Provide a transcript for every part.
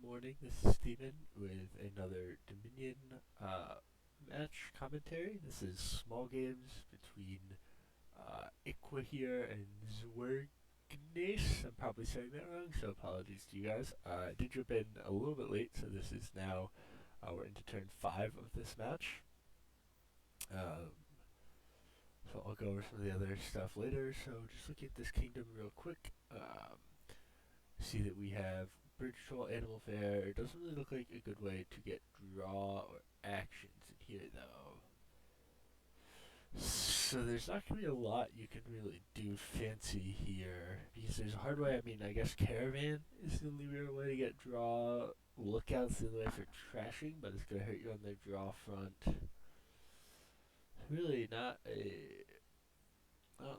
morning. This is Steven with another Dominion match commentary. This is small games between Echiqueur and Zwergnase. I'm probably saying that wrong, so apologies to you guys. I did jump in a little bit late, so this is now we're into turn 5 of this match. So I'll go over some of the other stuff later. So just looking at this kingdom real quick. See that we have Bridge Troll, Animal Fair. It doesn't really look like a good way to get draw or actions in here, though. So there's not going to be a lot you can really do fancy here. Because there's a hard way. I mean, I guess Caravan is the only real way to get draw. Lookout's the only way for trashing, but it's going to hurt you on their draw front. Really not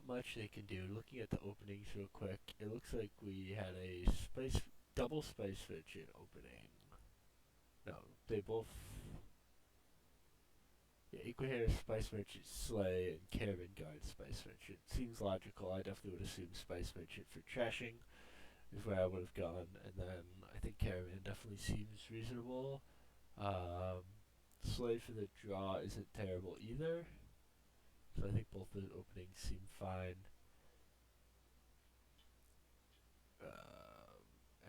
much they can do. Looking at the openings real quick, it looks like we had a double Spice Merchant opening. No, they both. Yeah, Echiqueur, Spice Merchant, Slay, and Caravan Guard Spice Merchant. Seems logical. I definitely would assume Spice Merchant for trashing is where I would have gone, and then I think Caravan definitely seems reasonable. Slay for the draw isn't terrible either. So I think both those openings seem fine.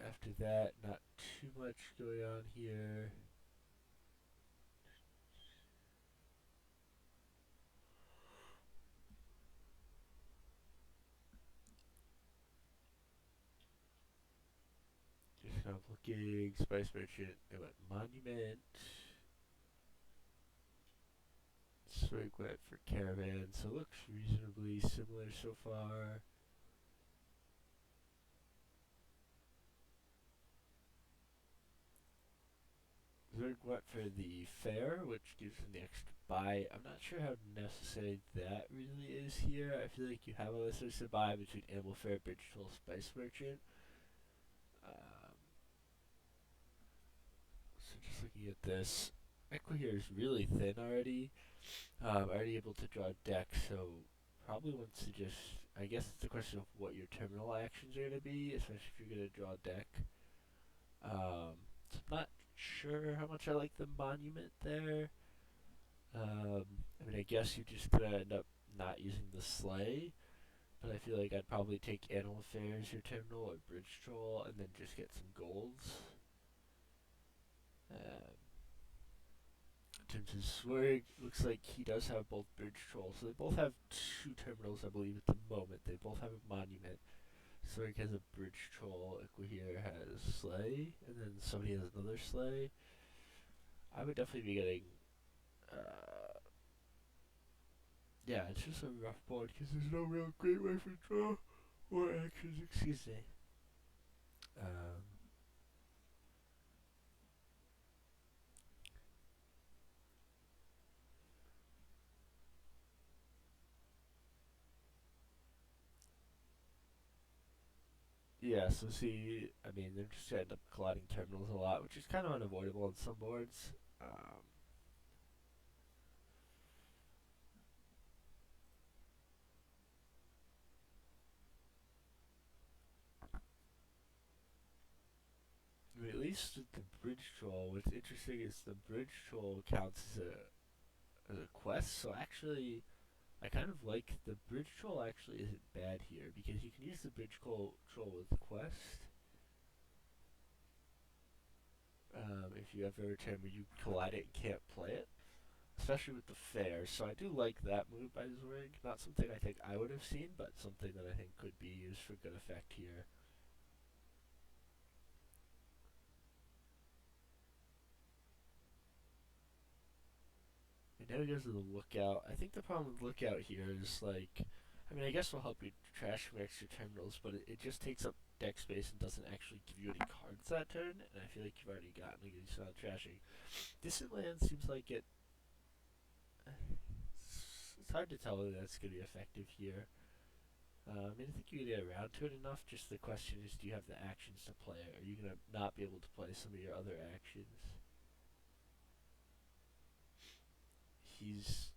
After that, not too much going on here. Just kind of looking. Spice Merchant, they went Monument. Swig went for Caravan, so it looks reasonably similar so far. Zwerg went for the Fair, which gives him the extra buy. I'm not sure how necessary that really is here. I feel like you have a lesser to buy between Animal Fair, Bridge Troll, Spice Merchant. So just looking at this, Echiqueur is really thin already. Already able to draw a deck, so probably wants to just. I guess it's a question of what your terminal actions are going to be, especially if you're going to draw a deck. So I'm not sure how much I like the Monument there. I mean, I guess you're just going to end up not using the Slay, but I feel like I'd probably take Animal Fair as your terminal or Bridge Troll and then just get some golds. In terms of Zwerg, looks like he does have both Bridge Troll, so they both have two terminals, I believe, at the moment. They both have a Monument. Zwerg has a Bridge Troll, Echiqueur has Slay, and then somebody has another Slay. I would definitely be getting. Yeah, it's just a rough board because there's no real great way for draw or actions, excuse me. Yeah, so see, I mean, they're just end up colliding terminals a lot, which is kind of unavoidable on some boards. I mean, at least with the Bridge Troll, what's interesting is the Bridge Troll counts as a quest, so actually, I kind of like the Bridge Troll actually isn't bad here, because you can use the Bridge Troll with the quest. If you ever a turn where you collide it and can't play it, especially with the Fair. So I do like that move by Zwerg. Not something I think I would have seen, but something that I think could be used for good effect here. And now he goes to the Lookout. I think the problem with Lookout here is like, I mean, I guess will help you trash some extra terminals, but it just takes up deck space and doesn't actually give you any cards that turn. And I feel like you've already gotten a good amount of trashing. Distant Land seems like it. It's hard to tell whether that's going to be effective here. I mean, I think you can get around to it enough. Just the question is, do you have the actions to play it? Are you going to not be able to play some of your other actions? He's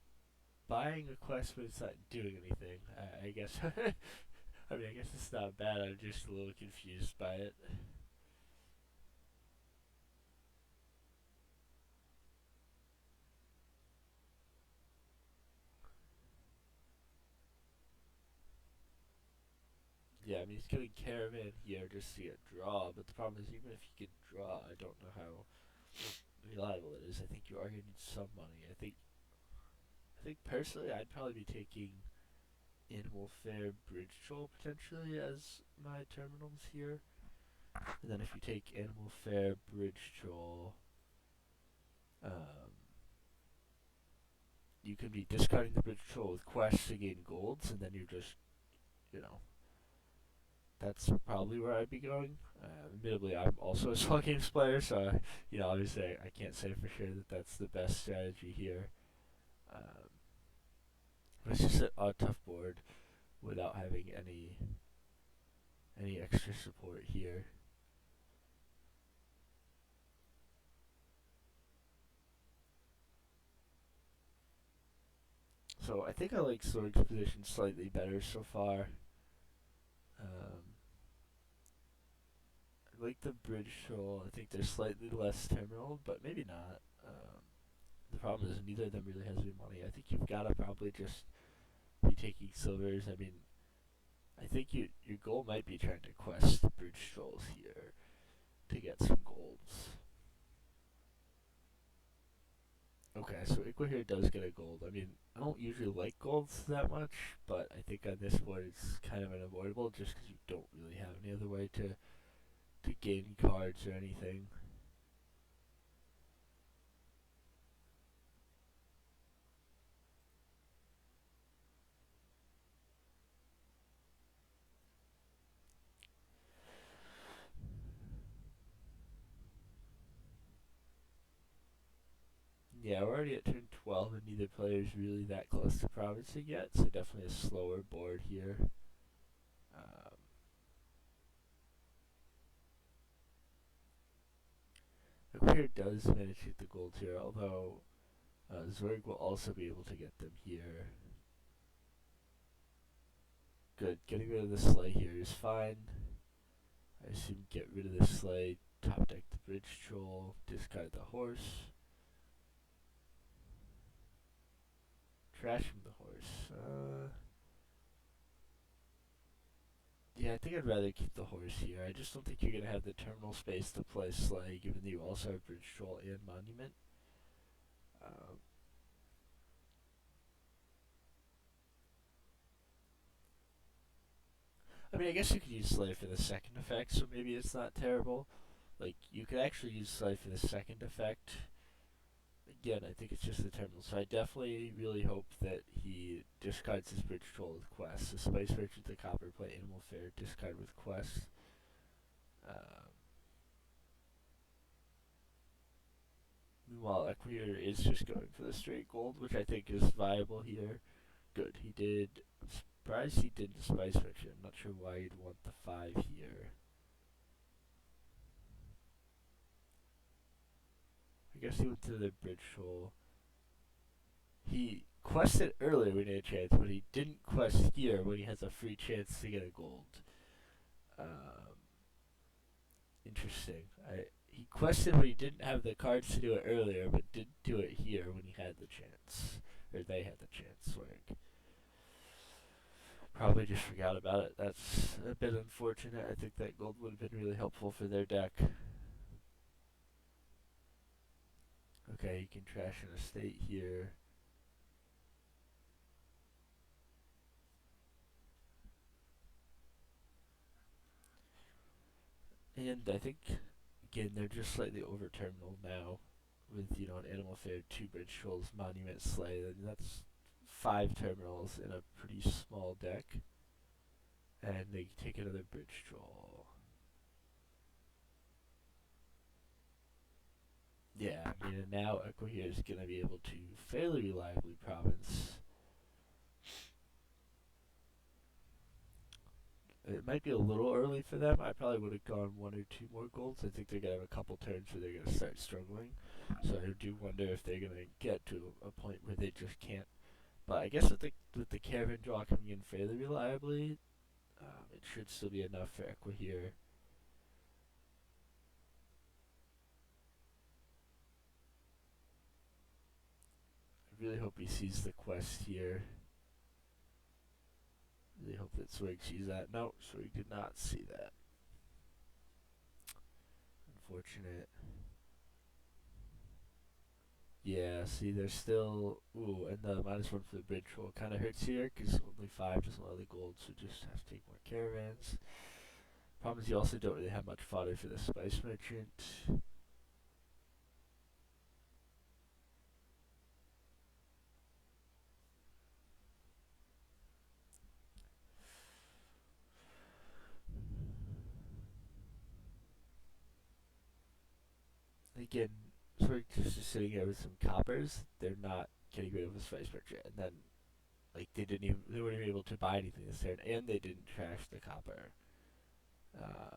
buying a quest, but it's not doing anything. I guess. I mean, I guess it's not bad. I'm just a little confused by it. mean, he's getting Caravan here just to get draw, but the problem is even if you get draw, I don't know how reliable it is. I think you are going to need some money. I think personally I'd probably be taking Animal Fair Bridge Troll potentially as my terminals here. And then if you take Animal Fair Bridge Troll, you could be discarding the Bridge Troll with quests to gain golds, and then you're just, you know, that's probably where I'd be going. Admittedly, I'm also a small games player, so obviously I can't say for sure that that's the best strategy here. But it's just a tough board without having any extra support here. So I think I like Sorg's position slightly better so far. I like the bridge troll. I think they're slightly less terminal, but maybe not. The problem is neither of them really has any money. I think you've got to probably just be taking silvers. I mean, I think your goal might be trying to quest bridge trolls here to get some golds. Okay, so Echiqueur here does get a gold. I mean, I don't usually like golds that much, but I think on this board it's kind of unavoidable just because you don't really have any other way to gain cards or anything. Yeah, we're already at turn 12 and neither player is really that close to provincing yet, so definitely a slower board here. Echiqueur does manage to get the gold here, although Zwerg will also be able to get them here. Good, getting rid of the sleigh here is fine. I assume get rid of the sleigh, top deck the bridge troll, discard the horse. Trashing the horse. Yeah, I think I'd rather keep the horse here. I just don't think you're going to have the terminal space to play sleigh, given that you also have bridge troll and monument. I mean, I guess you could use sleigh for the second effect, so maybe it's not terrible. Like, you could actually use sleigh for the second effect. Again, I think it's just the terminal, so I definitely really hope that he discards his bridge troll with quest. So Spice Merchant the Copper play Animal Fair, discard with quest. Meanwhile, Echiqueur is just going for the straight gold, which I think is viable here. Good, he did. I'm surprised he did the Spice Merchant. I'm not sure why you'd want the 5 here. I guess he went to the bridge troll. He quested earlier when he had a chance, but he didn't quest here when he has a free chance to get a gold. Interesting. He quested when he didn't have the cards to do it earlier, but did do it here when he had the chance. Or they had the chance, like. Probably just forgot about it. That's a bit unfortunate. I think that gold would have been really helpful for their deck. Okay, you can trash an estate here. And I think, again, they're just slightly over terminal now with, an Animal Fair, 2 bridge trolls, Monument Sleigh. That's 5 terminals in a pretty small deck. And they take another bridge troll. Yeah, I mean, and now Echiqueur is going to be able to fairly reliably province. It might be a little early for them. I probably would have gone 1 or 2 more golds. I think they're going to have a couple turns where they're going to start struggling. So I do wonder if they're going to get to a point where they just can't. But I guess with the Caravan draw coming in fairly reliably, it should still be enough for Echiqueur here. I really hope he sees the quest here. Really hope that Zwig sees that. No, Zwig did not see that. Unfortunate. Yeah, see, there's still. Ooh, and the -1 for the bridge roll kind of hurts here because only 5 doesn't allow the gold, so just have to take more caravans. Problem is, you also don't really have much fodder for the spice merchant. Again, sort of just sitting here with some coppers. They're not getting rid of the spice merchant, and then like they weren't even able to buy anything this turn, and they didn't trash the copper. Um,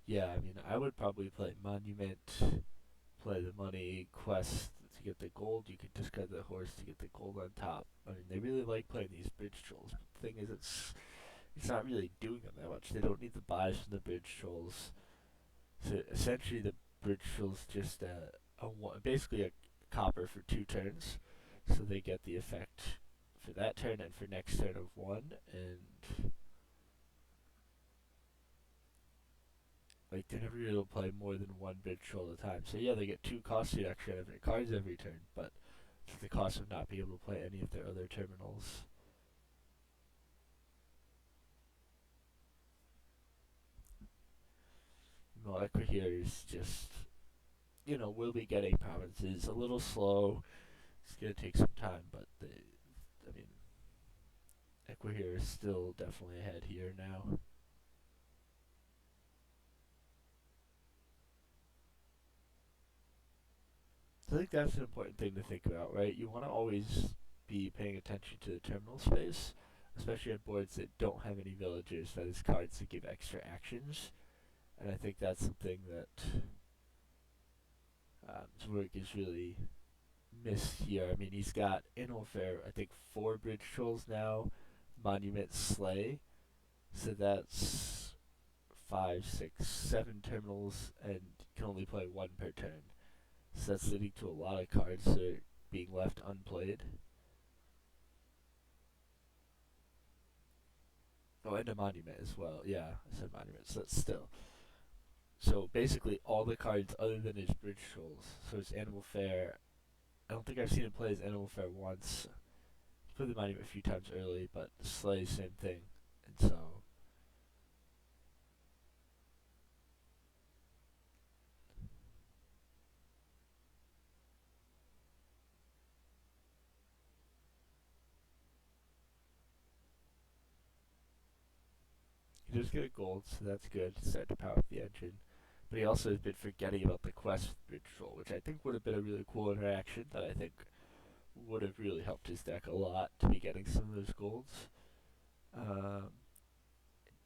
yeah, I mean, I would probably play Monument, play the money quest to get the gold. You could discard the horse to get the gold on top. I mean, they really like playing these bridge trolls. But the thing is, it's not really doing them that much. They don't need the buys from the bridge trolls. So essentially, the bridge trolls just basically a copper for 2 turns, so they get the effect for that turn and for next turn of 1, and like they're never able to play more than 1 bridge troll at a time. So yeah, they get 2 cost reduction out of their cards every turn, but it's the cost of not being able to play any of their other terminals. Well, Echiqueur is just, will be getting provinces a little slow. It's gonna take some time, but I mean, Echiqueur is still definitely ahead here now. So I think that's an important thing to think about, right? You want to always be paying attention to the terminal space, especially on boards that don't have any villagers, that is cards that give extra actions. And I think that's something that Zwerg is really missed here. I mean, he's got Animal Fair, I think 4 bridge trolls now, Monument Slay, so that's 5, 6, 7 terminals, and can only play 1 per turn. So that's leading to a lot of cards that are being left unplayed. Oh, and a monument as well. Yeah, I said monument, so that's still. So basically, all the cards other than his bridge trolls. So his Animal Fair. I don't think I've seen him play his Animal Fair once. He played the monument a few times early, but Slay, same thing. And so. He does get a gold, so that's good. Start to power up the engine. But he also has been forgetting about the quest with Bridge Troll, which I think would have been a really cool interaction that I think would have really helped his deck a lot to be getting some of those golds.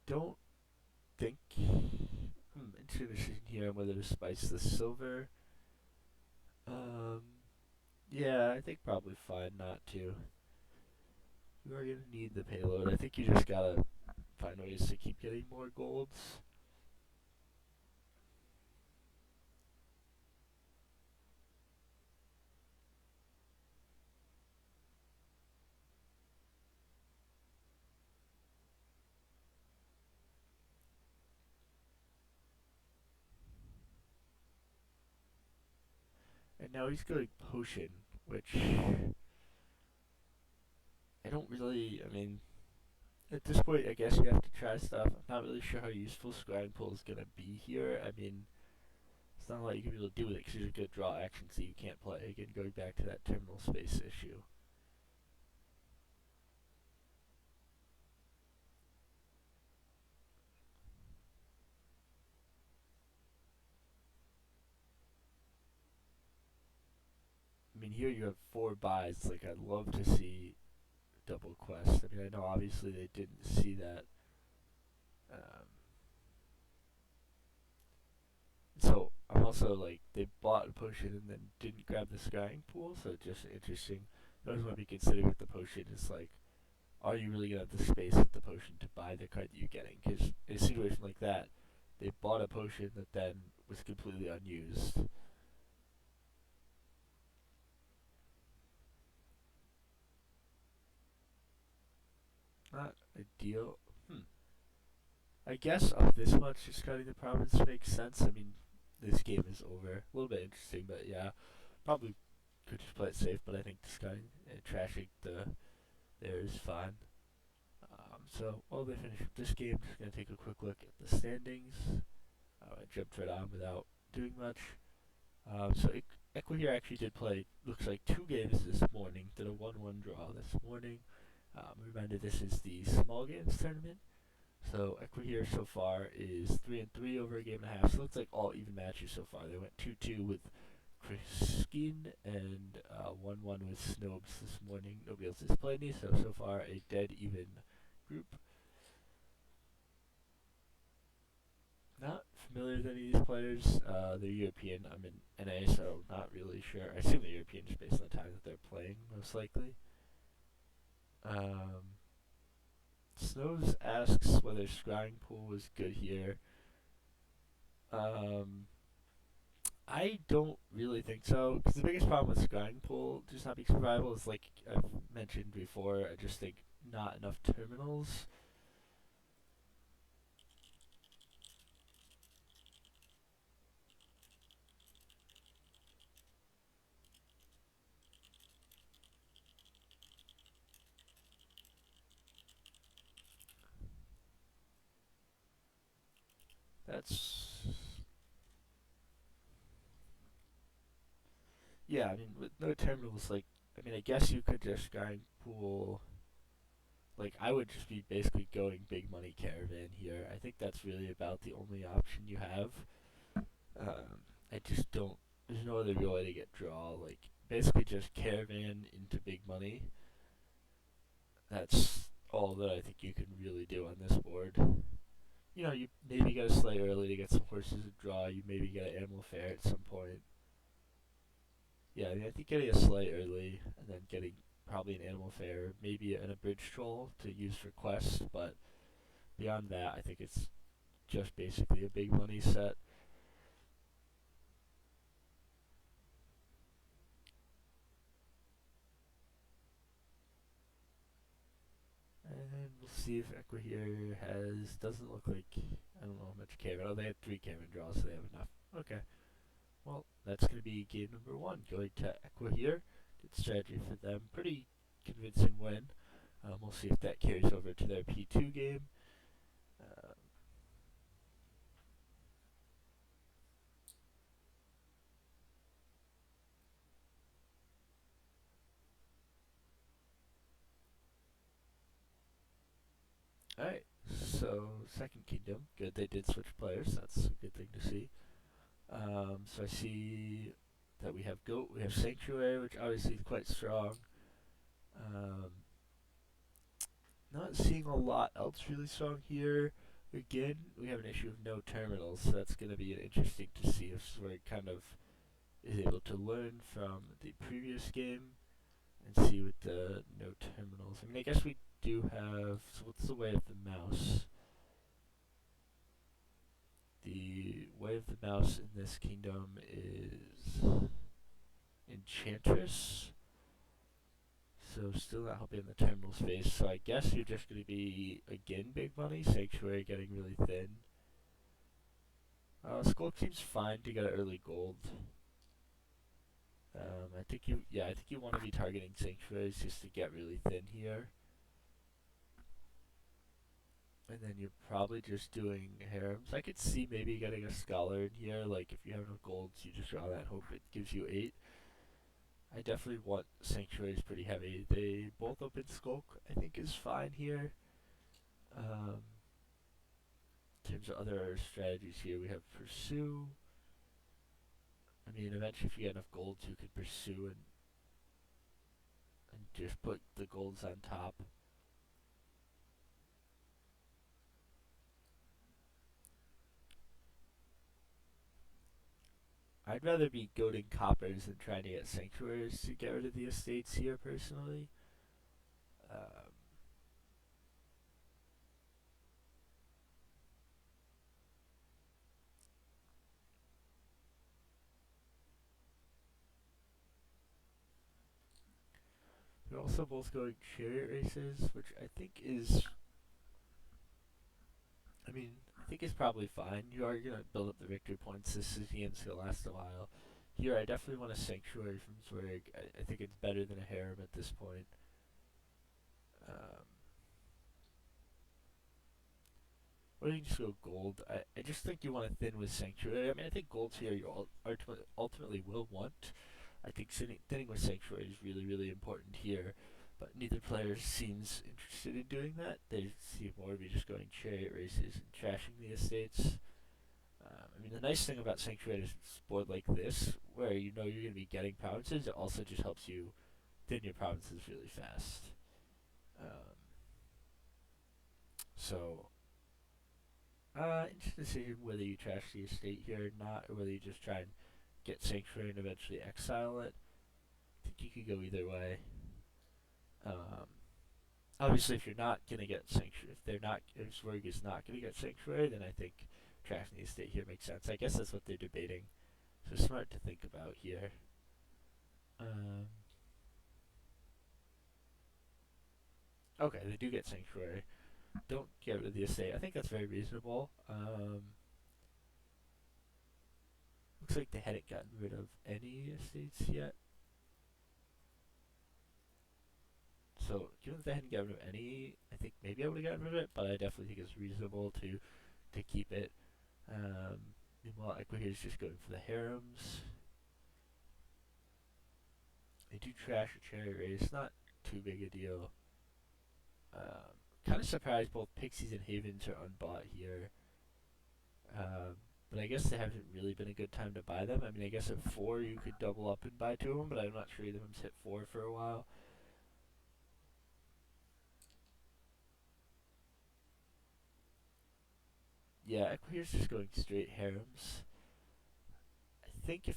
Don't think. Interesting decision here on whether to spice the silver. Um, yeah, I think probably fine not to. You are gonna need the payload. I think you just gotta find ways to keep getting more golds. And now he's going potion, which I don't really. I mean, at this point, I guess you have to try stuff. I'm not really sure how useful Scrying Pool is gonna be here. I mean, it's not a lot you can really do with it because you're gonna draw actions that you can't play. Again, going back to that terminal space issue. I mean, here you have 4 buys. Like, I'd love to see double quest. I mean, I know obviously they didn't see that. Um, so I'm also like they bought a potion and then didn't grab the scrying pool, so just interesting. I always want to be considering with the potion is like are you really gonna have the space at the potion to buy the card that you're getting? Because in a situation like that, they bought a potion that then was completely unused. Not ideal. I guess of this much, discarding the province makes sense. I mean, this game is over. A little bit interesting, but yeah, probably could just play it safe. But I think discarding and trashing there is fine. So while they finish up this game, just gonna take a quick look at the standings. I jumped right on without doing much. So Echiqueur actually did play, looks like 2 games this morning. Did a 1-1 draw this morning. Reminder, this is the small games tournament. So Echiqueur so far is 3-3 over a game and a half. So it looks like all even matches so far. They went 2-2 with Christine and 1-1 with Snobes this morning. Nobody else has played any, so far a dead even group. Not familiar with any of these players. They're European. I'm in NA, so not really sure. I assume they're European just based on the time that they're playing, most likely. Um, Snows asks whether Scrying Pool was good here. Um, I don't really think so, because the biggest problem with Scrying Pool just not being survival is, like I've mentioned before, I just think not enough terminals. That's yeah. I mean, with no terminals, like I mean, I guess you could just Scrying Pool. Like I would just be basically going big money caravan here. I think that's really about the only option you have. I just don't. There's no other real way to get draw. Like basically just caravan into big money. That's all that I think you can really do on this board. You know, you maybe get a sleigh early to get some horses to draw. You maybe get an animal fair at some point. Yeah, I mean, I think getting a sleigh early and then getting probably an animal fair, maybe an abridged troll to use for quests, but beyond that, I think it's just basically a big money set. And we'll see if Echiqueur has. Doesn't look like. I don't know how much Cayman. Oh, they had 3 Cayman draws, so they have enough. Okay. Well, that's going to be game number 1. Going to Echiqueur. Good strategy for them. Pretty convincing win. We'll see if that carries over to their P2 game. Uh, Alright, so second kingdom. Good, they did switch players. That's a good thing to see. So I see that we have Goat, we have Sanctuary, which obviously is quite strong. Um, Not seeing a lot else really strong here. Again, we have an issue of no terminals, so that's going to be interesting to see if Zwerg kind of is able to learn from the previous game and see with the no terminals. I mean, I guess we do have. So, what's the way of the mouse? The way of the mouse in this kingdom is Enchantress. So still not helping in the terminal space. So I guess you're just going to be, again, big money. Sanctuary getting really thin. Skulk seems fine to get an early gold. I think you want to be targeting Sanctuaries just to get really thin here. And then you're probably just doing harems. I could see maybe getting a scholar in here. Like if you have no golds, you just draw that. Hope it gives you 8. I definitely want Sanctuaries pretty heavy. They both open Skulk, I think, is fine here. In terms of other strategies here, we have Pursue. I mean, eventually, if you get enough golds, you can Pursue and just put the golds on top. I'd rather be goading coppers than trying to get sanctuaries to get rid of the estates here, personally. Um, also both going chariot races, which I think is, I mean, I think is probably fine. You are gonna build up the victory points. This game's gonna last a while. Here, I definitely want a sanctuary from Zwerg. I think it's better than a harem at this point. Um, or you can just go gold. I just think you want to thin with sanctuary. I mean, I think gold's here you ultimately will want. I think thinning with sanctuary is really, really important here. But neither player seems interested in doing that. They seem more to be just going chariot races and trashing the estates. I mean, the nice thing about Sanctuary is it's a board like this, where you know you're going to be getting provinces, it also just helps you thin your provinces really fast. Um, so, interesting decision whether you trash the estate here or not, or whether you just try and get Sanctuary and eventually exile it. I think you could go either way. Um, Obviously, if you're not going to get Sanctuary, if Zwerg is not going to get Sanctuary, then I think trashing the estate here makes sense. I guess that's what they're debating. So smart to think about here. Okay, they do get Sanctuary. Don't get rid of the estate. I think that's very reasonable. Looks like they hadn't gotten rid of any estates yet. So, given that they hadn't gotten rid of any, I think maybe I would have gotten rid of it, but I definitely think it's reasonable to keep it. Meanwhile, Echiqueur is just going for the harems. They do trash a chariot race, not too big a deal. Kind of surprised both Pixies and Havens are unbought here. But I guess there hasn't really been a good time to buy them. I mean, I guess at 4 you could double up and buy 2 of them, but I'm not sure either of them's hit 4 for a while. Yeah, Equipe's just going straight harems. I think if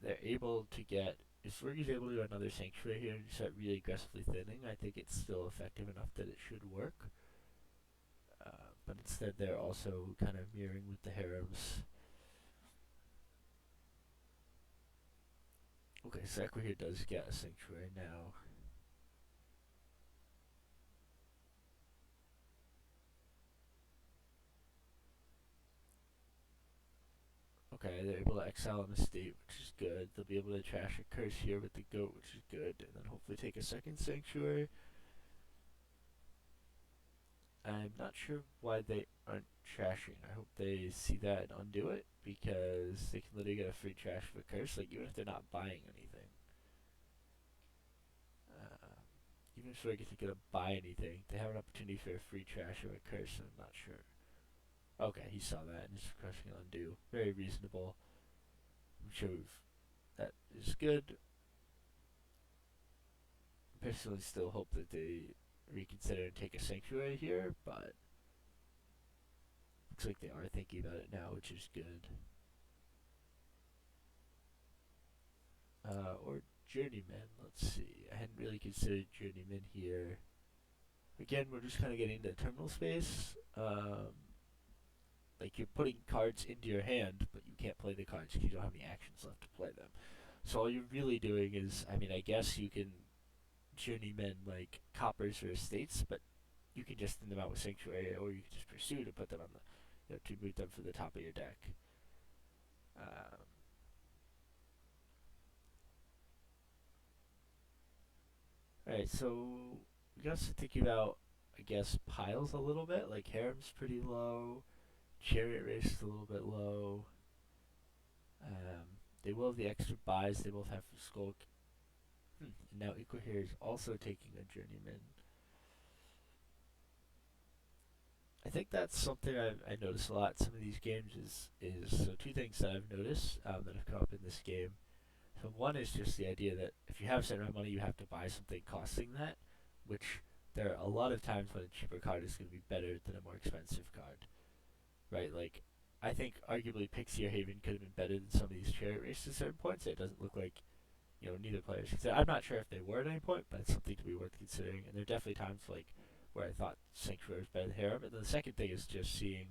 they're able to get, if Zwerg is able to do another Sanctuary here and start really aggressively thinning, I think it's still effective enough that it should work. But instead they're also kind of mirroring with the harems. Okay, so Echiqueur does get a Sanctuary now. Okay, they're able to exile an estate, which is good. They'll be able to trash a curse here with the goat, which is good, and then hopefully take a second Sanctuary. I'm not sure why they aren't trashing. I hope they see that and undo it, because they can literally get a free trash of a curse, like even if they're not buying anything. Even if they're going to buy anything, they have an opportunity for a free trash of a curse, and I'm not sure. Okay, he saw that and is crushing undo. Very reasonable. I'm sure that is good. I personally still hope that they reconsider and take a Sanctuary here, but looks like they are thinking about it now, which is good. Or Journeyman, let's see. I hadn't really considered Journeyman here. Again, we're just kind of getting into terminal space. Like you're putting cards into your hand, but you can't play the cards because you don't have any actions left to play them. So all you're really doing is, I mean, I guess you can Journeyman like coppers or estates, but you can just thin them out with Sanctuary, or you can just pursue to put them on the, to move them for the top of your deck. Alright, so we got to think about, I guess, piles a little bit. Like Harem's pretty low, Chariot Race is a little bit low. They will have the extra buys. They both have Skulk. And now Echiqueur is also taking a Journeyman. I think that's something I notice a lot in some of these games is so two things that I've noticed that have come up in this game. So one is just the idea that if you have a certain amount of money, you have to buy something costing that, which there are a lot of times when a cheaper card is going to be better than a more expensive card, right? Like, I think arguably Pixie or Haven could have been better than some of these chariot races at certain points. It doesn't look like, neither player should say. I'm not sure if they were at any point, but it's something to be worth considering. And there are definitely times like where I thought Sanctuary was better than Harem. And then the second thing is just seeing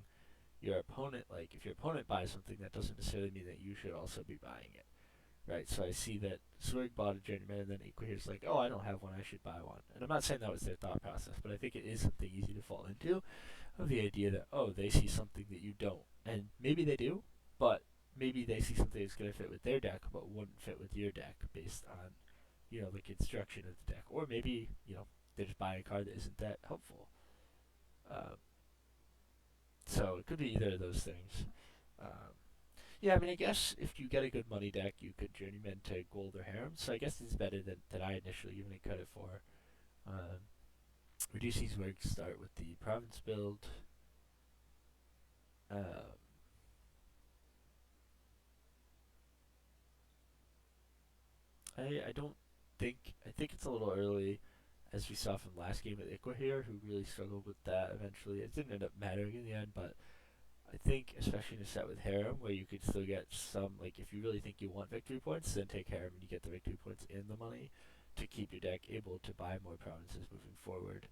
your opponent. Like, if your opponent buys something, that doesn't necessarily mean that you should also be buying it. right? So I see that Zwerg bought a journeyman, and then Echiqueur's like, oh, I don't have one, I should buy one. And I'm not saying that was their thought process, but I think it is something easy to fall into, of the idea that, oh, they see something that you don't. And maybe they do, but maybe they see something that's going to fit with their deck, but wouldn't fit with your deck based on, the construction of the deck. Or maybe, they just buy a card that isn't that helpful. Um, so it could be either of those things. Um, yeah, I mean, I guess if you get a good money deck, you could journeyman to gold or harem. So I guess it's better than I initially given it credit for. We do see Zwerg start with the province build. Um, I don't I think it's a little early, as we saw from last game with Echiqueur, who really struggled with that eventually. It didn't end up mattering in the end, but I think, especially in a set with Harem, where you could still get some, like, if you really think you want victory points, then take Harem and you get the victory points in the money to keep your deck able to buy more provinces moving forward.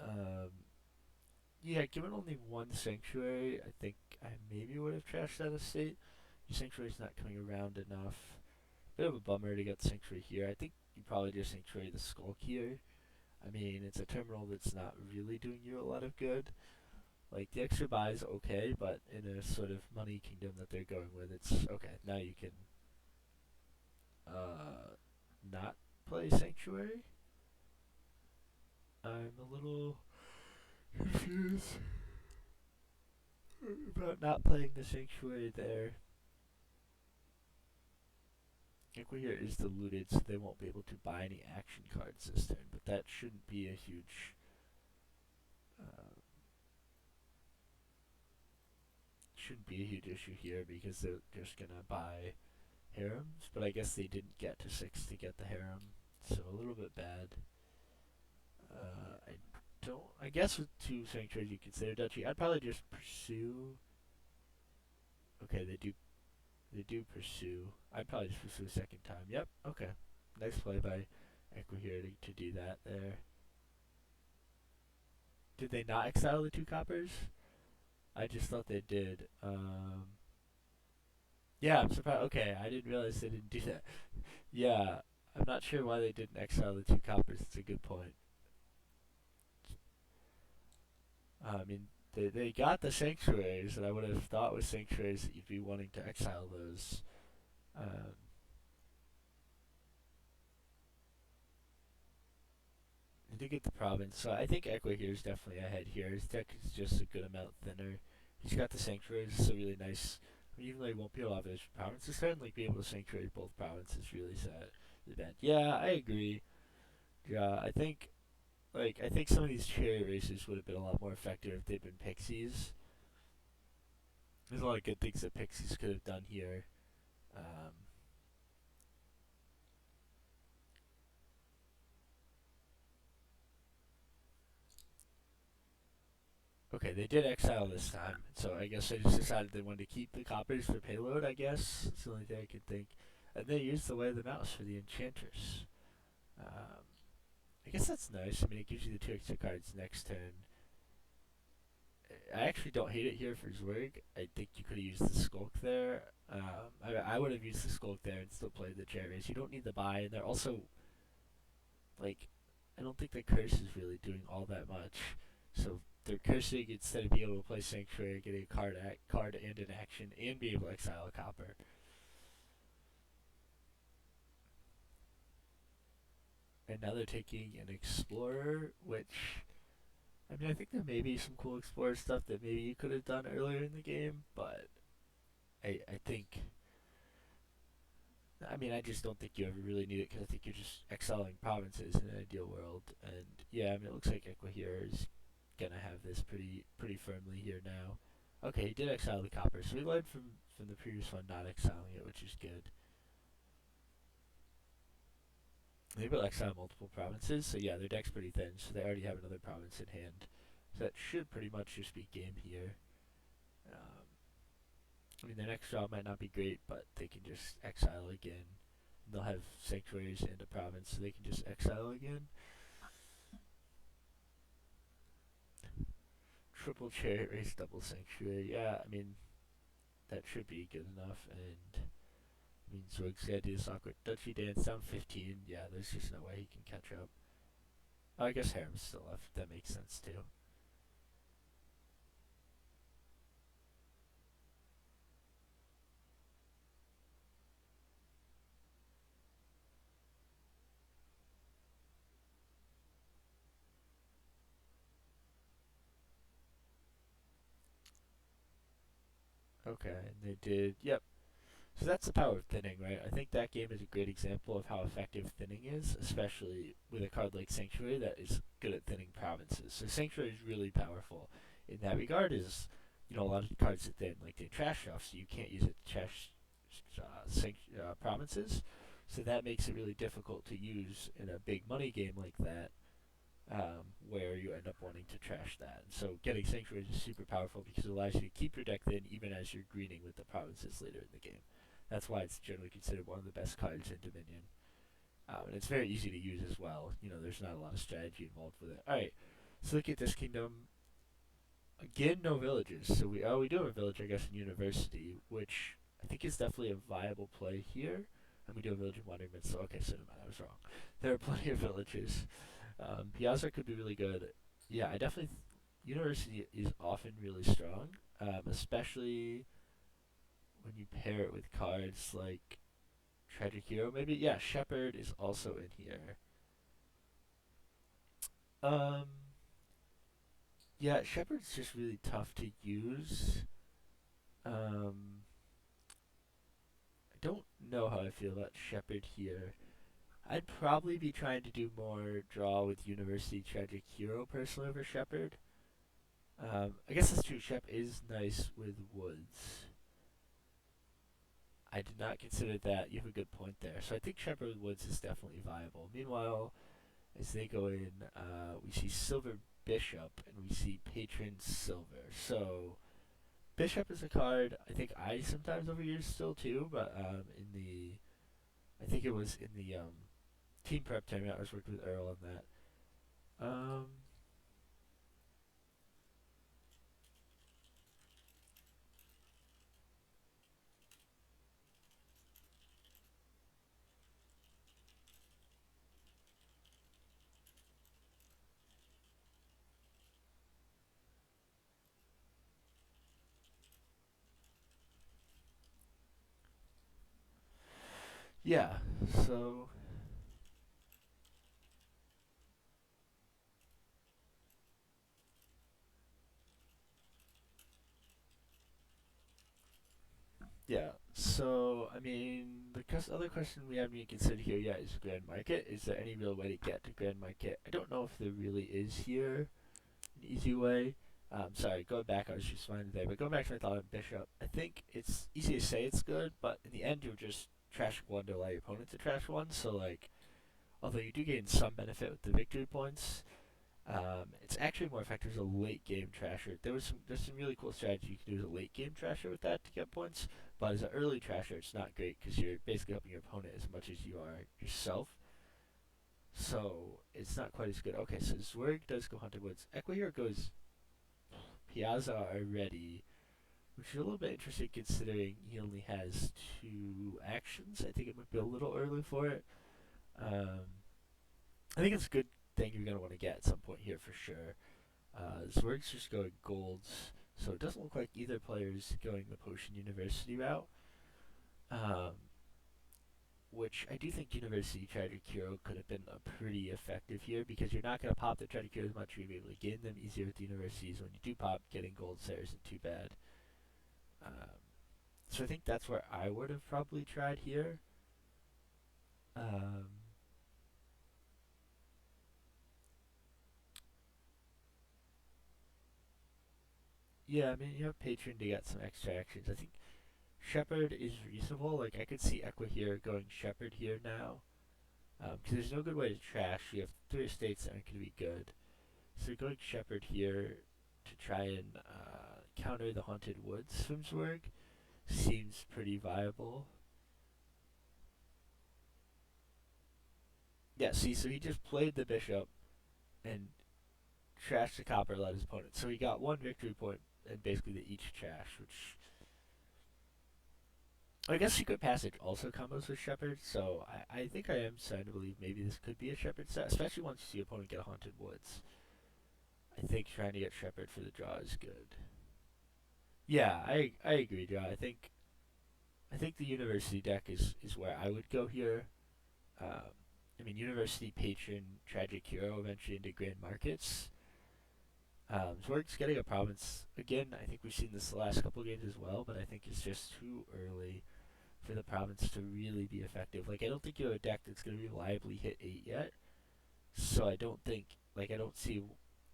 Um, yeah, given only one Sanctuary, I think I maybe would have trashed that estate. Your Sanctuary's not coming around enough. Bit of a bummer to get the Sanctuary here. I think you probably just Sanctuary the Skulk here. I mean, it's a terminal that's not really doing you a lot of good. Like, the extra buy is okay, but in a sort of money kingdom that they're going with, it's okay. Now you can not play Sanctuary. I'm a little confused about not playing the Sanctuary there. Echiqueur is diluted, so they won't be able to buy any action cards this turn, but that shouldn't be a huge issue here because they're just gonna buy harems. But I guess they didn't get to 6 to get the harem, so a little bit bad. I don't. I guess with 2 sanctuaries you consider duchy. I'd probably just pursue. Okay, they do. They do pursue. I'd probably just pursue a second time. Yep. Okay. Nice play by Echiqueur to do that there. Did they not exile the 2 coppers? I just thought they did. Yeah, I'm surprised. Okay, I didn't realize they didn't do that. Yeah, I'm not sure why they didn't exile the 2 coppers. It's a good point. I mean, they got the sanctuaries, and I would have thought with sanctuaries that you'd be wanting to exile those. Um, to get the province, so I think Echiqueur here is definitely ahead here. His deck is just a good amount thinner. He's got the sanctuaries, so really nice. I mean, even though he won't be able to have his provinces turn, like being able to sanctuary both provinces really set the event. Yeah, I agree. Yeah, I think some of these chariot races would have been a lot more effective if they'd been pixies. There's a lot of good things that pixies could have done here. Um, okay, they did exile this time, so I guess they just decided they wanted to keep the coppers for payload, I guess. It's the only thing I could think. And they used the Way of the Mouse for the Enchantress. I guess that's nice. I mean, it gives you the 2 extra cards next turn. I actually don't hate it here for Zwerg. I think you could have used the Skulk there. I would have used the Skulk there and still played the Cherries. You don't need the buy, and they're also, like, I don't think the Curse is really doing all that much. So they're cursing instead of being able to play Sanctuary, getting a card and an action, and be able to exile a copper. And now they're taking an Explorer, which, I mean, I think there may be some cool Explorer stuff that maybe you could have done earlier in the game, but I think, I mean, I just don't think you ever really need it because I think you're just exiling provinces in an ideal world. And yeah, I mean, it looks like Echiqueur is gonna have this pretty firmly here now. Okay, he did exile the copper, so we learned from the previous one not exiling it, which is good. Maybe they'll exile multiple provinces, so yeah, their deck's pretty thin, so they already have another province in hand. So that should pretty much just be game here. I mean, their next draw might not be great, but they can just exile again. They'll have sanctuaries and a province, so they can just exile again. triple chariot race, double sanctuary. Yeah, I mean that should be good enough. And I mean Zwerg's gonna do this awkward duchy dance down 15. Yeah, there's just no way he can catch up. Oh, I guess Harem's still left. That makes sense too. Okay, and they did. Yep. So that's the power of thinning, right? I think that game is a great example of how effective thinning is, especially with a card like Sanctuary that is good at thinning provinces. So Sanctuary is really powerful in that regard. Is a lot of cards that thin, like they trash off, so you can't use it to trash provinces. So that makes it really difficult to use in a big money game like that, where you end up wanting to trash that. And so getting Sanctuary is super powerful because it allows you to keep your deck thin even as you're greening with the provinces later in the game. That's why it's generally considered one of the best cards in Dominion. And it's very easy to use as well. There's not a lot of strategy involved with it. Alright, so look at this kingdom. Again, no villages. So we do have a village, I guess, in University, which I think is definitely a viable play here. And we do have a village in Wandering Mist, so okay, so no matter, I was wrong. There are plenty of villages. Piazza could be really good. Yeah, I definitely. University is often really strong, especially when you pair it with cards like Tragic Hero. Maybe, yeah, Shepherd is also in here. Um, yeah, Shepherd's just really tough to use. Um, I don't know how I feel about Shepherd here. I'd probably be trying to do more draw with University Tragic Hero personally over Shepherd. I guess that's true. Shep is nice with Woods. I did not consider that. You have a good point there. So I think Shepherd with Woods is definitely viable. Meanwhile, as they go in, we see Silver Bishop and we see Patron Silver. So Bishop is a card I think I sometimes overuse still too, but I think it was in the team prep tournament I was working with Earl on that. Yeah, so yeah, so I mean, the other question we haven't even considered here yet is Grand Market. Is there any real way to get to Grand Market? I don't know if there really is here an easy way. Sorry, going back, I was just fine there. But going back to my thought on Bishop, I think it's easy to say it's good, but in the end, you're just trash one to allow your opponent to trash one. So, like, although you do gain some benefit with the victory points, it's actually more effective as a late game trasher. There's some really cool strategy you can do as a late game trasher with that to get points, but as an early trasher, it's not great because you're basically helping your opponent as much as you are yourself. So it's not quite as good. Okay, so Zwerg does go Haunted Woods. Echiqueur goes Piazza already, which is a little bit interesting considering he only has two actions. I think it might be a little early for it. Um, I think it's a good thing you're going to want to get at some point here for sure. Zwerg's just going golds, so it doesn't look like either player is going the Potion University route. Um, which I do think University Tragic Hero could have been a pretty effective here because you're not going to pop the Tragic Hero as much. You're going to be able to gain them easier with the universities. When you do pop, getting golds there isn't too bad. Um, so I think that's where I would have probably tried here. Um, yeah, I mean, you have Patron to get some extra actions. I think Shepherd is reasonable. Like, I could see Equa here going Shepherd here now. Because there's no good way to trash. You have three estates that aren't going to be good. So you're going Shepherd here to try and counter the Haunted Woods from Zwerg seems pretty viable. Yeah, see, so he just played the bishop and trash the copper, let his opponent. So he got one victory point and basically the each trash, which I guess Secret Passage also combos with Shepherd, so I think I am starting to believe maybe this could be a Shepherd set, especially once you see your opponent get a Haunted Woods. I think trying to get Shepherd for the draw is good. Yeah, I agree, Draw. I think the University deck is where I would go here. Um, I mean, University, Patron, Tragic Hero, eventually into Grand Markets. Zwerg's getting a province again. I think we've seen this the last couple of games as well, but I think it's just too early for the province to really be effective. Like, I don't think you have a deck that's going to reliably hit 8 yet. So I don't think, I don't see.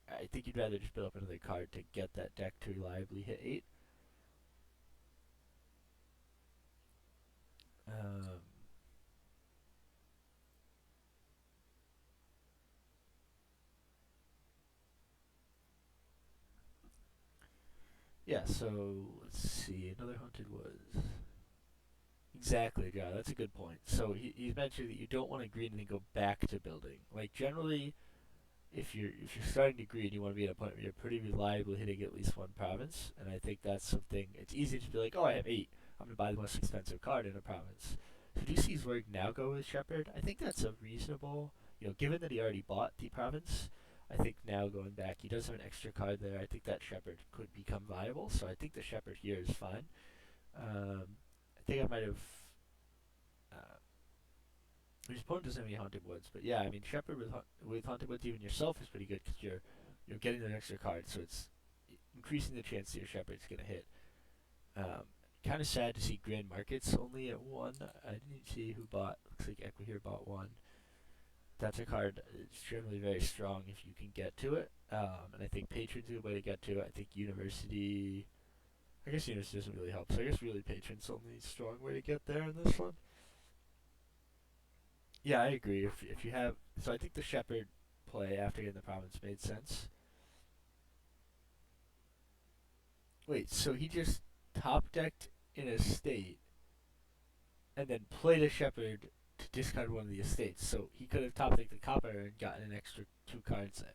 I think you'd rather just build up another card to get that deck to reliably hit 8. Um, yeah, so let's see. Another Haunted Woods. Exactly, yeah, that's a good point. So he mentioned that you don't want to green and then go back to building. Like, generally, if you're starting to green, you want to be at a point where you're pretty reliably hitting at least one province, and I think that's something. It's easy to be like, oh, I have 8. I'm gonna buy the most expensive card in a province. So do you see Zwerg now go with Shepherd? I think that's a reasonable. Given that he already bought the province, I think now going back, he does have an extra card there. I think that Shepherd could become viable. So I think the Shepherd here is fine. I think I might have. Uh, his opponent doesn't have any Haunted Woods, but yeah, I mean Shepherd with Haunted Woods, even yourself, is pretty good because you're getting an extra card, so it's increasing the chance that your Shepherd's gonna hit. Um, kind of sad to see Grand Markets only at 1. I didn't see who bought. Looks like Echiqueur bought 1. That's a card. It's generally very strong if you can get to it. And I think Patron's a good way to get to it. I think University. I guess University doesn't really help. So I guess really Patron's the only strong way to get there in this one. Yeah, I agree. If you have, so I think the Shepherd play after getting the province made sense. Wait, so he just top decked in a state and then played a Shepherd to discard one of the estates. So he could have top decked the copper and gotten an extra 2 cards there.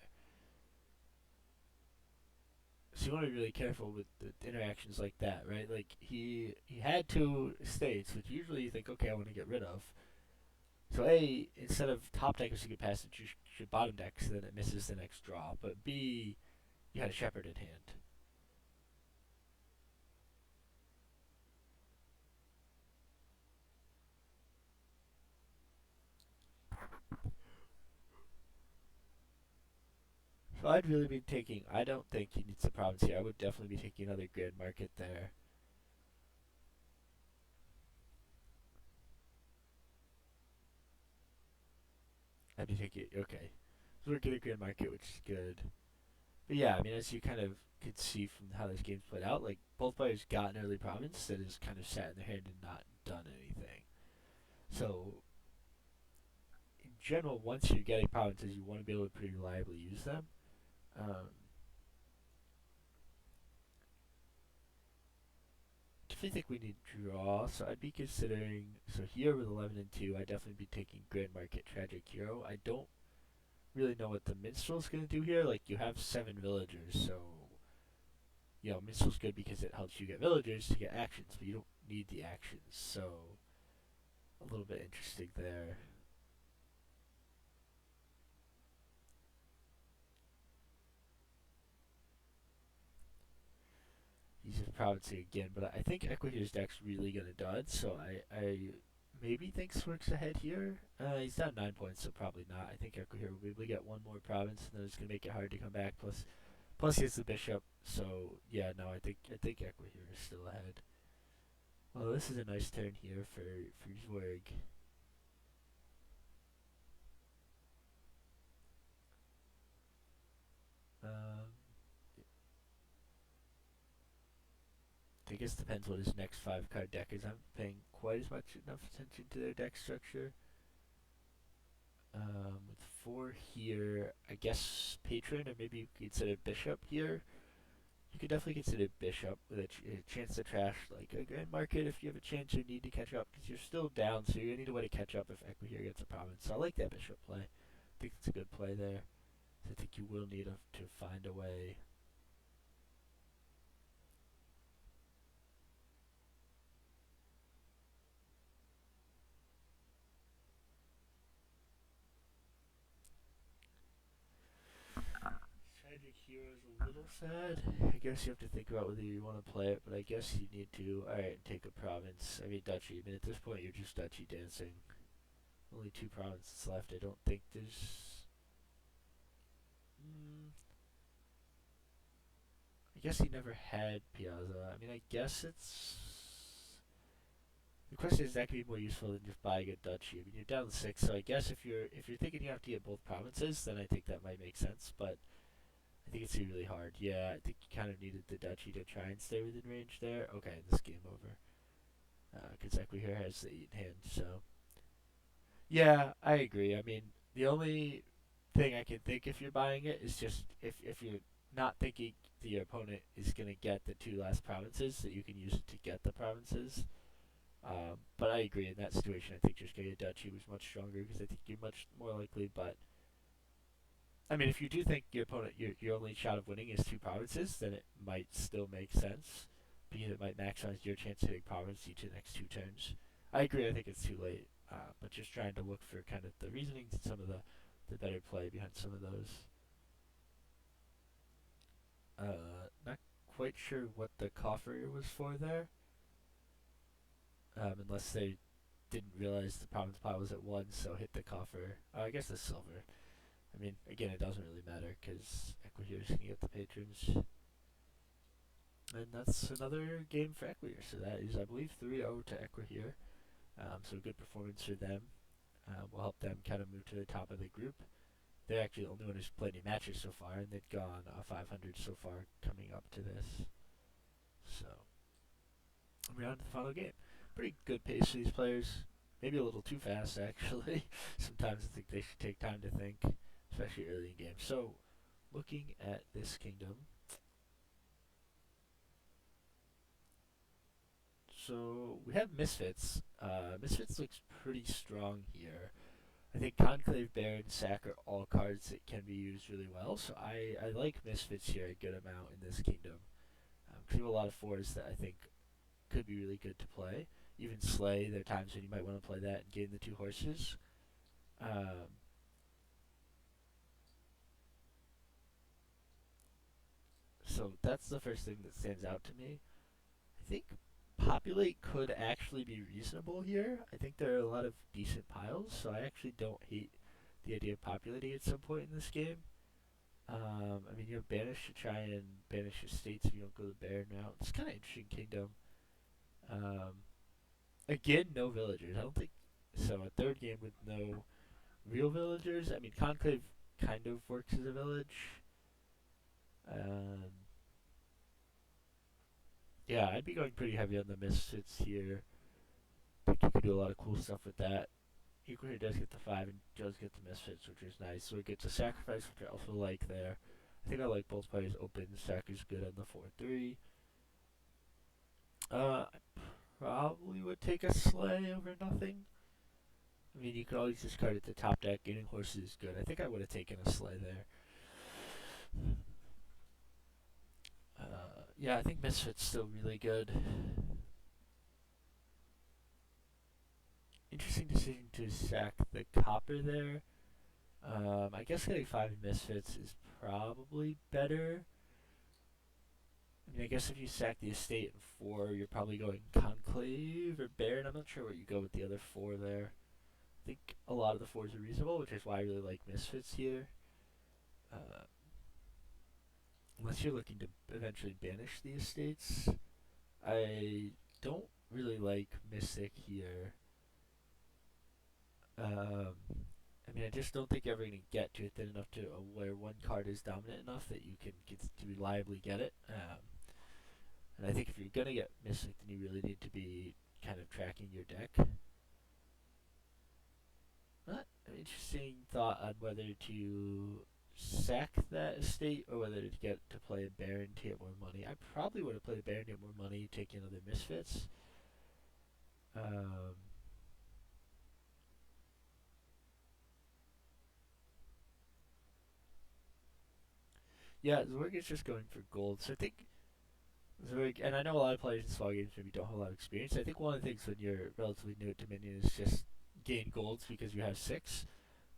So you want to be really careful with the interactions like that, right? Like he had 2 estates, which usually you think, okay, I want to get rid of. So A, instead of top deck a Secret Passage, you should bottom deck so that it misses the next draw. But B, you had a Shepherd in hand. So I'd really be taking. I don't think he needs the province here. I would definitely be taking another Grand Market there. I'd be taking. Okay. So we're getting a Grand Market, which is good. But yeah, I mean, as you kind of could see from how this game's played out, like both players got an early province that has kind of sat in their hand and not done anything. So in general, once you're getting provinces, you want to be able to pretty reliably use them. Um, I think we need draw, so I'd be considering. So here with 11 and 2, I'd definitely be taking Grand Market Tragic Hero. I don't really know what the Minstrel's gonna do here. Like you have 7 villagers, so Minstrel's good because it helps you get villagers to get actions, but you don't need the actions. So a little bit interesting there. He's in provincing again, but I think Equihere's deck's really gonna dud. So I maybe think Swerk's ahead here. He's down 9 points, so probably not. I think Equihere will be able to get one more province, and then it's gonna make it hard to come back. Plus he has the bishop. So yeah, no, I think Equihere is still ahead. Well, this is a nice turn here for Zwerg. Um, I guess it depends what his next 5 card deck is. I'm paying quite as much enough attention to their deck structure. With 4 here, I guess Patron, or maybe you could consider Bishop here. You could definitely consider Bishop with a chance to trash like a Grand Market if you have a chance or need to catch up, because you're still down, so you're gonna need a way to catch up if Equihere gets a province. So I like that Bishop play. I think it's a good play there. So I think you will need to find a way. Tragic Hero is a little sad. I guess you have to think about whether you want to play it, but I guess you need to. Alright, take a province. I mean, duchy. I mean, at this point, you're just duchy dancing. Only 2 provinces left. I don't think there's. Mm, I guess he never had Piazza. I mean, I guess it's. The question is that could be more useful than just buying a duchy. I mean, you're down 6, so I guess if you're thinking you have to get both provinces, then I think that might make sense. But I think it's really hard. Yeah, I think you kind of needed the duchy to try and stay within range there. Okay, this game over. Because Echiqueur has the 8 in hand, so. Yeah, I agree. I mean, the only thing I can think if you're buying it is just if you're not thinking the opponent is going to get the 2 last provinces, that you can use it to get the provinces. But I agree in that situation. I think just getting a duchy was much stronger because I think you're much more likely. But I mean, if you do think your opponent, your only shot of winning is 2 provinces, then it might still make sense because it might maximize your chance of hitting province each of the next 2 turns. I agree. I think it's too late. But just trying to look for kind of the reasonings and some of the better play behind some of those. Not quite sure what the coffer was for there. Unless they didn't realize the province pile was at 1, so hit the coffer. I guess the silver. I mean, again, it doesn't really matter because Echiqueur is going to get the patrons. And that's another game for Echiqueur. So that is, I believe, 3-0 to Echiqueur. So a good performance for them. Will help them kind of move to the top of the group. They're actually the only one who's played any matches so far, and they've gone 500 so far coming up to this. So we're on to the final game. Pretty good pace for these players. Maybe a little too fast, actually. Sometimes I think they should take time to think, especially early in games. So, looking at this kingdom. So, we have Misfits. Misfits looks pretty strong here. I think Conclave, Bear, and Sack are all cards that can be used really well. So, I like Misfits here a good amount in this kingdom. Because we have a lot of 4s that I think could be really good to play. Even Slay, there are times when you might want to play that and gain the 2 horses. So that's the first thing that stands out to me. I think Populate could actually be reasonable here. I think there are a lot of decent piles, so I actually don't hate the idea of populating at some point in this game. I mean, you have Banish to try and banish your states if you don't go the Baron route. It's kind of interesting kingdom. Um, Again, no villagers. I don't think so. A third game with no real villagers. I mean, Conclave kind of works as a village. Um, yeah, I'd be going pretty heavy on the Misfits here. I think you could do a lot of cool stuff with that. Echiqueur does get the 5 and does get the Misfits, which is nice. So it gets a sacrifice, which I also like there. I think I like both players open. Sack is good on the 4-3. I probably would take a Slay over nothing. I mean, you could always discard at the top deck. Gaining horses is good. I think I would have taken a Slay there. Yeah, I think Misfit's still really good. Interesting decision to sack the copper there. I guess getting 5 Misfits is probably better. I mean, I guess if you sack the estate in 4, you're probably going Conclave or Baron. I'm not sure what you go with the other 4 there. I think a lot of the 4s are reasonable, which is why I really like Misfits here. Unless you're looking to eventually banish the estates. I don't really like Mystic here. I mean, I just don't think you're ever going to get to it thin enough to where one card is dominant enough that you can reliably get it. And I think if you're going to get Mystic, then you really need to be kind of tracking your deck. Not an interesting thought on whether to sack that estate or whether to get to play a Baron to get more money. I probably would have played a Baron to get more money, taking other Misfits. Um, Yeah, Zwerg is just going for gold. So I think Zwerg, and I know a lot of players in small games maybe don't have a lot of experience. I think one of the things when you're relatively new at Dominion is just gain golds because you have six.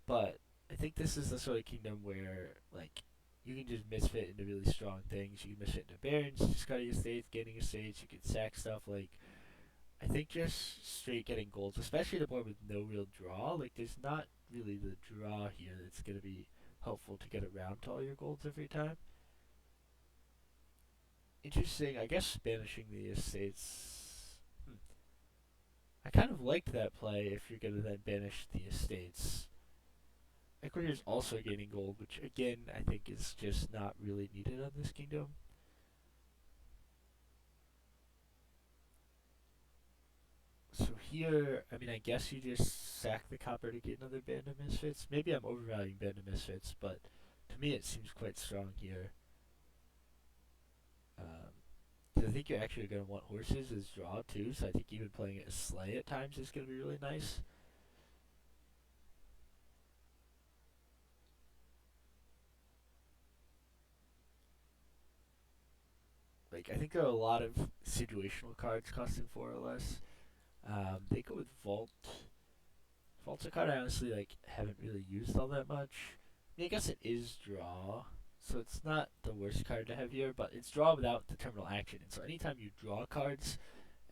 But I think this is the sort of kingdom where like you can just misfit into really strong things. You can misfit into barons, discarding estates, gaining estates. You can sack stuff. Like I think just straight getting golds, especially the board with no real draw. Like there's not really the draw here that's gonna be helpful to get around to all your golds every time. Interesting. I guess banishing the estates. I kind of liked that play if you're gonna then banish the estates. Echiqueur is also gaining gold, which again I think is just not really needed on this kingdom. So here, I mean, I guess you just sack the copper to get another Band of Misfits. Maybe I'm overvaluing Band of Misfits, but to me it seems quite strong here. Because I think you're actually going to want horses as draw too, so I think even playing it as Slay at times is going to be really nice. Like, I think there are a lot of situational cards costing 4 or less. They go with Vault. Vault's a card I honestly like haven't really used all that much. I mean, I guess it is draw, so it's not the worst card to have here, but it's draw without the terminal action. And so anytime you draw cards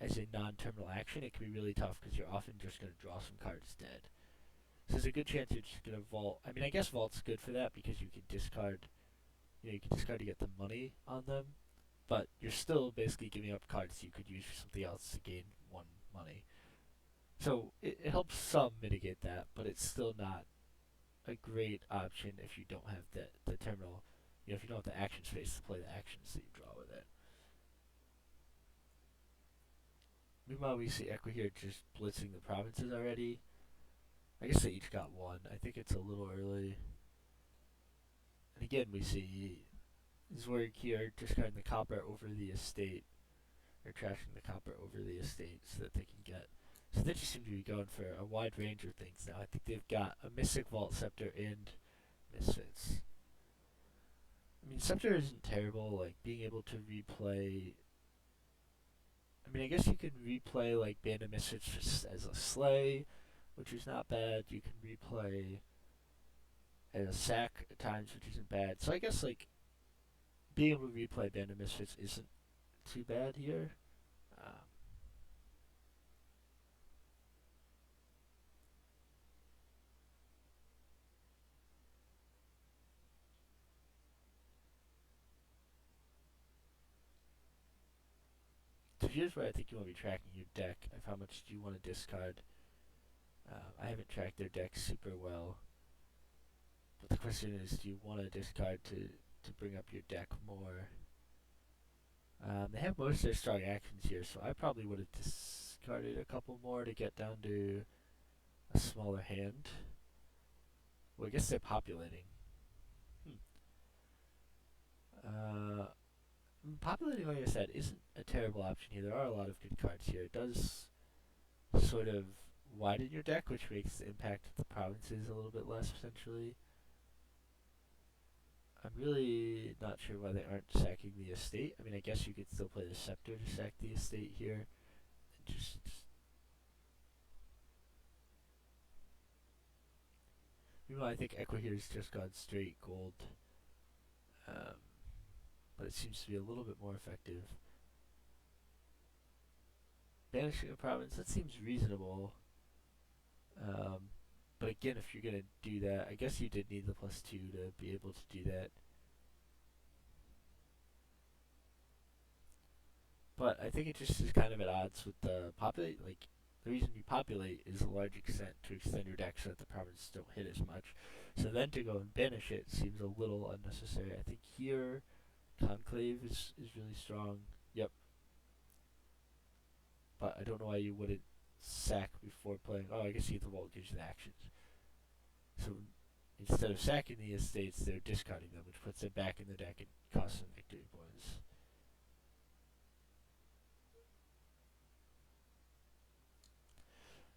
as a non-terminal action, it can be really tough because you're often just going to draw some cards dead. So there's a good chance you're just going to vault. I mean, I guess vault's good for that because you can discard. You can discard to get the money on them, but you're still basically giving up cards you could use for something else to gain 1 money. So it helps some mitigate that, but it's still not a great option if you don't have the terminal. If you don't have the action space to play the actions that you draw with it. Meanwhile, we see Echiqueur just blitzing the provinces already. I guess they each got one. I think it's a little early. And again, we see Zwergnase912 discarding the copper over the estate, or trashing the copper over the estate so that they can get. So they just seem to be going for a wide range of things now. I think they've got a Mystic Vault Scepter and Misfits. I mean, Scepter isn't terrible. Like being able to replay. I mean, I guess you can replay like Band of Misfits just as a Slay, which is not bad. You can replay as a sack at times, which isn't bad. So I guess like being able to replay Band of Misfits isn't too bad here. So here's where I think you want to be tracking your deck of how much do you want to discard. I haven't tracked their deck super well, but the question is, do you want to discard to bring up your deck more? They have most of their strong actions here, so I probably would have discarded a couple more to get down to a smaller hand. Well, I guess they're populating. Uh, Populating, like I said, isn't a terrible option here. There are a lot of good cards here. It does sort of widen your deck, which makes the impact of the provinces a little bit less, potentially. I'm really not sure why they aren't sacking the estate. I mean, I guess you could still play the Scepter to sack the estate here. Just Meanwhile, I think Echiqueur's just gone straight gold. But it seems to be a little bit more effective. Banishing a province, that seems reasonable. But again, if you're going to do that, I guess you did need the +2 to be able to do that. But I think it just is kind of at odds with the populate. Like, the reason you populate is a large extent to extend your deck so that the provinces don't hit as much. So then to go and banish it seems a little unnecessary. I think here, Conclave is really strong. Yep. But I don't know why you wouldn't sack before playing. Oh, I guess you get the vault gives you the actions. So instead of sacking the estates, they're discarding them, which puts them back in the deck and costs them victory points.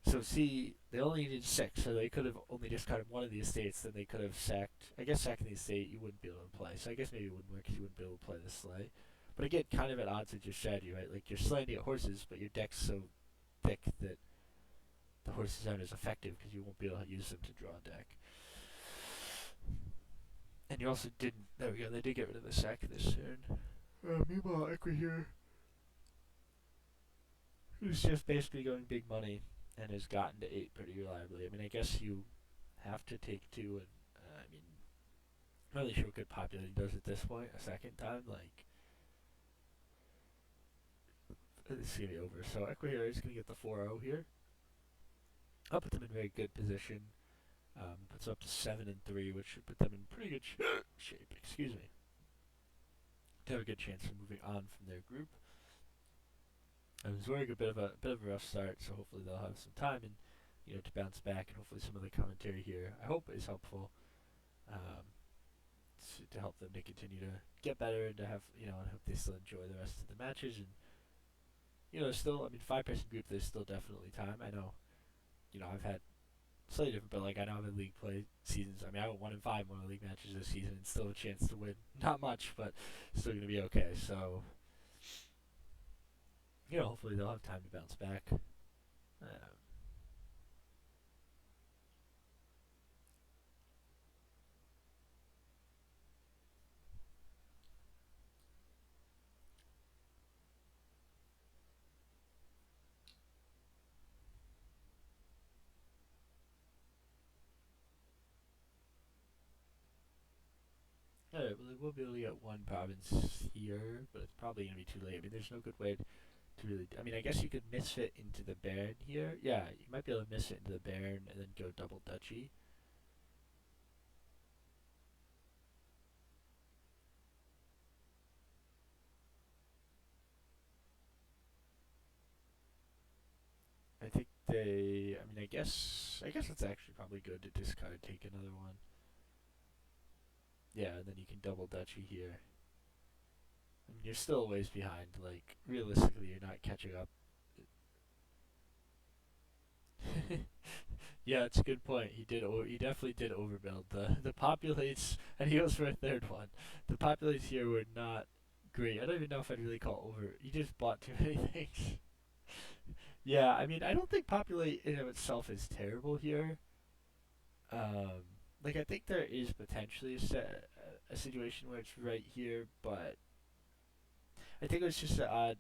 So see, they only needed 6, so they could have only discarded one of the estates. Then they could have sacked. I guess sacking the estate you wouldn't be able to play. So I guess maybe it wouldn't work because you wouldn't be able to play the sleigh. But again, kind of at odds with your strategy, right? Like you're slaying to get horses, but your deck's so thick that the horses aren't as effective because you won't be able to use them to draw a deck. And you also didn't. There we go. They did get rid of the sack this turn. Meanwhile, Echiqueur who's just basically going big money and has gotten to 8 pretty reliably. I mean, I guess you have to take 2, and I mean, I'm not really sure what good populating does at this point. A second time, like, this is gonna be over. So Echiqueur is gonna get the 4-0 here. I'll put them in very good position. Puts up to 7-3, which should put them in pretty good shape. Excuse me. To have a good chance of moving on from their group. Zwerg a bit of a rough start, so hopefully they'll have some time and to bounce back, and hopefully some of the commentary here I hope is helpful to help them to continue to get better and to have and hope they still enjoy the rest of the matches. And still, I mean, 5-person group, there's still definitely time. I know I've had slightly different, but like I know I've had league play seasons. I mean, I went 1-5 in one of the league matches this season and still a chance to win. Not much, but still gonna be okay. So hopefully they'll have time to bounce back. Alright, well, they will be able to get one province here, but it's probably going to be too late. I mean, there's no good way to really. I mean, I guess you could misfit into the Baron here. Yeah, you might be able to misfit into the Baron and then go double duchy. I think they. I mean, I guess it's actually probably good to discard, take another one. Yeah, and then you can double duchy here. I mean, you're still a ways behind. Like, realistically, you're not catching up. Yeah, it's a good point. He did. He definitely did overbuild. The populates, and he goes for a third one. The populates here were not great. I don't even know if I'd really call over. He just bought too many things. Yeah, I mean, I don't think populate in of itself is terrible here. Um, like I think there is potentially a situation where it's right here, but I think it was just an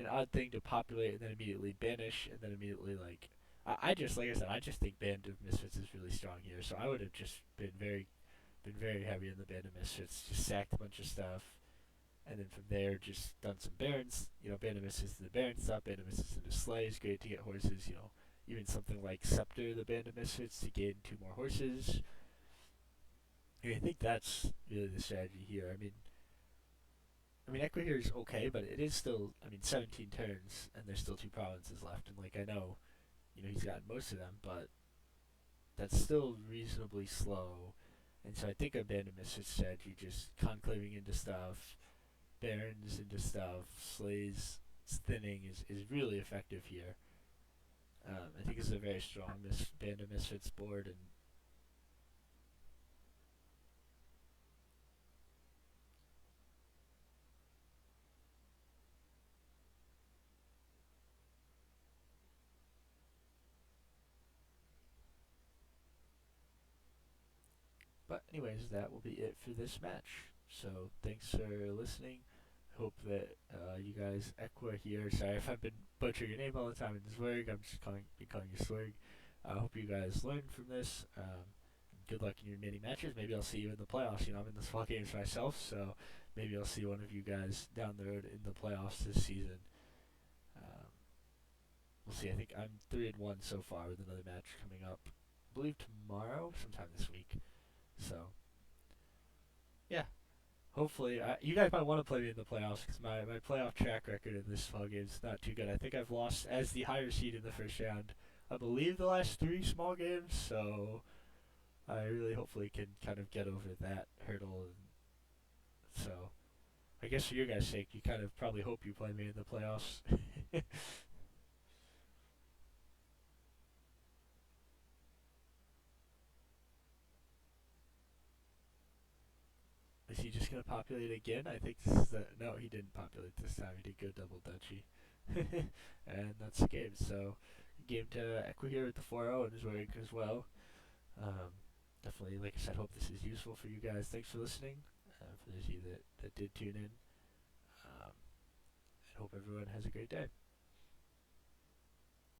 odd thing to populate and then immediately banish and then immediately like. I just like I said, I just think Band of Misfits is really strong here, so I would have just been very heavy in the Band of Misfits, just sacked a bunch of stuff, and then from there just done some Barons. Band of Misfits to the Baron stuff, Band of Misfits into Slays, great to get horses. Even something like Scepter, the Band of Misfits, to gain 2 more horses. I think that's really the strategy here. I mean, Echiqueur is okay, but it is still, 17 turns, and there's still 2 provinces left, and like I know, he's gotten most of them, but that's still reasonably slow. And so I think a Band of Misfits strategy, just conclaving into stuff, Barons into stuff, Slays thinning is really effective here. I think it's a very strong Band of Misfits board, and but anyways, that will be it for this match. So thanks for listening. Hope that you guys, Echiqueur here. Sorry if I've been butchering your name all the time in Zwerg. I'm just calling you Zwerg. I hope you guys learned from this. Good luck in your mini matches. Maybe I'll see you in the playoffs. I'm in the small games myself, so maybe I'll see one of you guys down the road in the playoffs this season. Um, we'll see. I think I'm 3-1 so far with another match coming up. I believe tomorrow, sometime this week. So yeah, hopefully you guys might want to play me in the playoffs because my playoff track record in this small game is not too good. I think I've lost as the higher seed in the first round. I believe the last 3 small games, so I really hopefully can kind of get over that hurdle. And so I guess for your guys' sake, you kind of probably hope you play me in the playoffs. he just gonna populate again? I think this is the no. He didn't populate this time. He did go double Dutchy, and that's the game. So game to Echiqueur with the 4-0 and Zwerg as well. Um, Definitely, like I said, hope this is useful for you guys. Thanks for listening. For those of you that did tune in, and hope everyone has a great day.